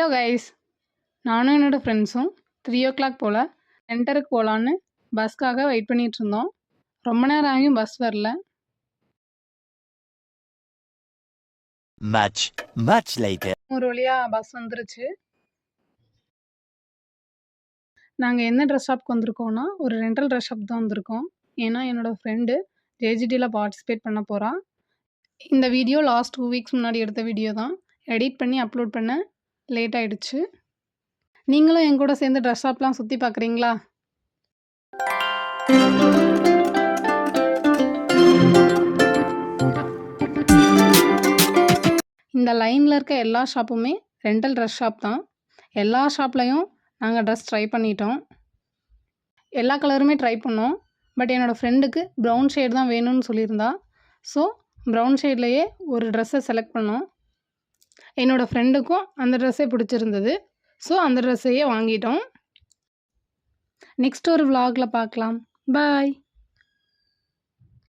Hello guys, நானும் என்னோடய ஃப்ரெண்ட்ஸும் 3 o'clock போல் சென்டருக்கு போகலான்னு பஸ்க்காக வெயிட் பண்ணிகிட்டு இருந்தோம். ரொம்ப நேரம் ஆகியும் பஸ் வரல. Much later. ஒரு வழியாக பஸ் வந்துருச்சு. நாங்கள் என்ன ட்ரெஸ் ஷாப்க்கு வந்திருக்கோன்னா ஒரு ரெண்டல் ட்ரெஸ் ஷாப் தான் வந்திருக்கோம். ஏன்னா என்னோடய ஃப்ரெண்டு ஜேஜிடியில் பார்ட்டிசிபேட் பண்ண போகிறான். இந்த வீடியோ லாஸ்ட் 2 weeks முன்னாடி எடுத்த வீடியோ தான். எடிட் பண்ணி அப்லோட் பண்ண லேட் ஆகிடுச்சு. நீங்களும் என் கூட சேர்ந்து ட்ரெஸ் ஷாப்லாம் சுற்றி பார்க்குறீங்களா? இந்த லைனில் இருக்க எல்லா ஷாப்புமே ரெண்டல் ட்ரெஸ் ஷாப் தான். எல்லா ஷாப்லேயும் நாங்கள் ட்ரெஸ் ட்ரை பண்ணிட்டோம். எல்லா கலருமே ட்ரை பண்ணோம். பட் என்னோடய ஃப்ரெண்டுக்கு ப்ரௌன் ஷேட் தான் வேணும்னு சொல்லியிருந்தா. ஸோ ப்ரௌன் ஷேட்லேயே ஒரு ட்ரெஸ்ஸை செலக்ட் பண்ணோம். என்னோடய ஃப்ரெண்டுக்கும் அந்த ட்ரெஸ்ஸே பிடிச்சிருந்தது. ஸோ அந்த ட்ரெஸ்ஸையே வாங்கிட்டோம். நெக்ஸ்ட் ஒரு vlogல பார்க்கலாம். பாய்.